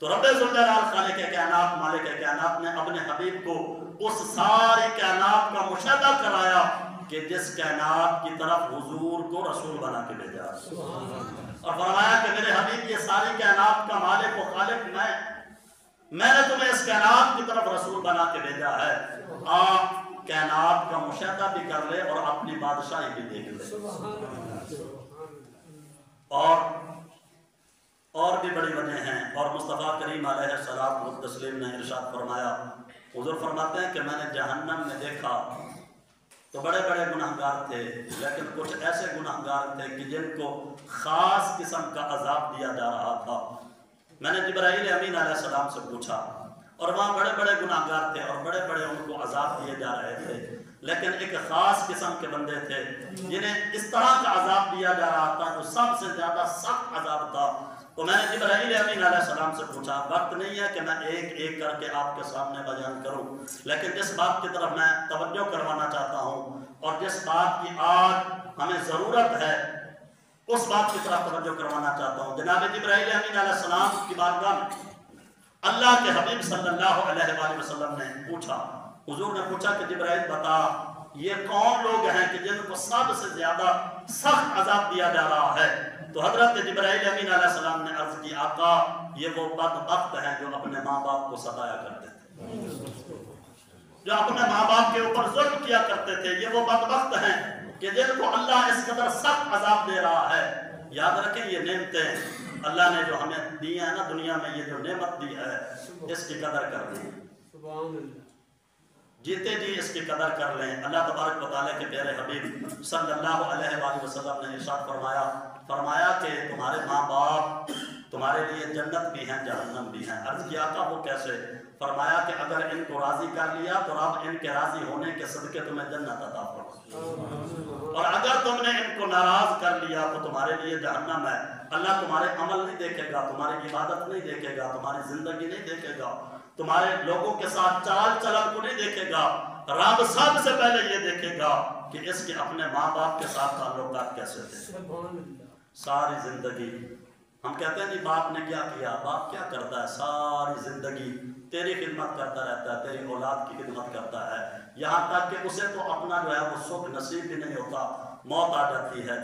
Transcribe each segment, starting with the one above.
تو رب ذوالجلال خالق کائنات مالک کائنات نے اپنے حبیب کو اس ساری کائنات کا مشاہدہ کرایا کہ جس کائنات کی طرف حضور کو رسول بنا کے بھیجا، اور فرمایا کہ میرے حبیب یہ ساری کائنات کا مالک و خالق میں نے تمہیں اس کائنات کی طرف رسول بنا کے بھیجا ہے، آپ کائنات کا مشاہدہ بھی کر لے اور اپنی بادشاہی بھی دیکھ لے۔ اور بھی بڑی وجہ ہیں، اور مصطفیٰ کریم علیہ الصلوۃ والتسلیم نے ارشاد فرمایا، حضور فرماتے ہیں کہ میں نے جہنم میں دیکھا تو بڑے بڑے گناہگار تھے، لیکن کچھ ایسے گناہگار تھے کہ جن کو خاص قسم کا عذاب دیا جا رہا تھا۔ میں نے جبرائیل امین علیہ السلام سے پوچھا، اور وہاں بڑے بڑے گناہگار تھے اور بڑے بڑے ان کو عذاب دیے جا رہے تھے، لیکن ایک خاص قسم کے بندے تھے جنہیں اس طرح کا عذاب دیا جا رہا تھا جو سب سے زیادہ سخت عذاب تھا۔ تو میں نے جبرائیل امین علیہ السلام سے پوچھا، وقت نہیں ہے کہ میں ایک ایک کر کے آپ کے سامنے بیان کروں، لیکن جس بات کی طرف میں توجہ کروانا چاہتا ہوں اور جس بات کی آج ہمیں ضرورت ہے اس بات کی طرف توجہ کروانا چاہتا ہوں۔ جناب جبرائیل امین علیہ السلام کی بارگاہ میں اللہ کے حبیب صلی اللہ علیہ وآلہ وسلم نے پوچھا، حضور نے پوچھا کہ جبرائیل بتا یہ کون لوگ ہیں کہ جن کو سب سے زیادہ سخت عذاب دیا جا رہا ہے؟ تو حضرت جبرائیل امین علیہ السلام نے عرض کی، آقا یہ وہ بدبخت ہیں جو اپنے ماں باپ کو ستایا کرتے تھے، جو اپنے ماں باپ کے اوپر ظلم کیا کرتے تھے، یہ وہ بدبخت ہیں کہ جن کو اللہ اس قدر سخت عذاب دے رہا ہے۔ یاد رکھیں یہ نعمتیں اللہ نے جو ہمیں دی ہیں نا، دنیا میں یہ جو نعمت دی ہے اس کی قدر کر لیں، جیتے جی اس کی قدر کر لیں۔ اللہ تبارک و تعالیٰ کے پیارے حبیب صلی اللہ علیہ وآلہ وسلم نے ارشاد فرمایا کہ تمہارے ماں باپ تمہارے لیے جنت بھی ہیں جہنم بھی ہیں۔ عرض کیا آقا وہ کیسے؟ فرمایا کہ اگر ان کو راضی کر لیا تو رب ان کے راضی ہونے کے صدقے تمہیں جنت عطا فرمائے، اور اگر تم نے ان کو ناراض کر لیا تو تمہارے لیے جہنم ہے۔ اللہ تمہارے عمل نہیں دیکھے گا، تمہاری عبادت نہیں دیکھے گا، تمہاری زندگی نہیں دیکھے گا، تمہارے لوگوں کے ساتھ چال چلن کو نہیں دیکھے گا۔ رب سب سے پہلے یہ دیکھے گا کہ اس کے اپنے ماں باپ کے ساتھ تعلقات کیسے تھے۔ ساری زندگی ہم کہتے ہیں جی باپ نے کیا کیا، باپ کیا کرتا ہے؟ ساری زندگی تیری خدمت کرتا رہتا ہے، تیری اولاد کی خدمت کرتا ہے، یہاں تک کہ اسے تو اپنا جو ہے وہ سکھ نصیب بھی نہیں ہوتا، موت آ جاتی ہے۔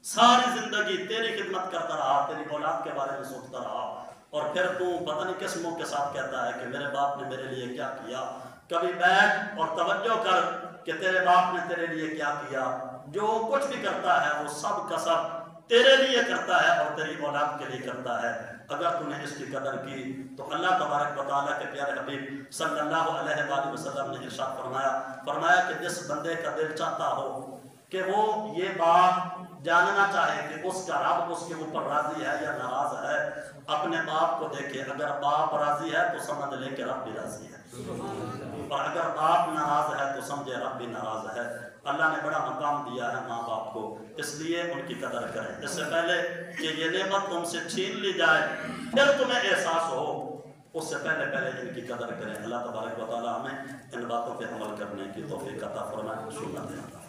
ساری زندگی تیری خدمت کرتا رہا، تیری اولاد کے بارے میں سوچتا رہا، اور پھر تو پتہ نہیں کس منہ کے ساتھ کہتا ہے کہ میرے باپ نے میرے لیے کیا کیا۔ کبھی بیٹھ اور توجہ کر کہ تیرے باپ نے تیرے لیے کیا کیا۔ جو کچھ بھی کرتا ہے وہ سب کا سب تیرے لیے کرتا ہے اور تیری اولاد کے لیے کرتا ہے۔ اگر تم نے اس کی قدر کی تو اللہ تبارک و تعالیٰ کے پیارے حبیب صلی اللہ علیہ وآلہ وسلم نے ارشاد فرمایا کہ جس بندے کا دل چاہتا ہو کہ وہ یہ بات جاننا چاہے کہ اس کا رب اس کے اوپر راضی ہے یا ناراض ہے، اپنے باپ کو دیکھے۔ اگر باپ راضی ہے تو سمجھ لے کہ رب بھی راضی ہے، اور اگر باپ ناراض ہے تو سمجھے رب بھی ناراض ہے۔ اللہ نے بڑا مقام دیا ہے ماں باپ کو، اس لیے ان کی قدر کریں۔ اس سے پہلے کہ یہ نعمت تم سے چھین لی جائے پھر تمہیں احساس ہو، اس سے پہلے ان کی قدر کریں۔ اللہ تبارک و تعالیٰ ہمیں ان باتوں پہ عمل کرنے کی توفیق عطا فرمائے۔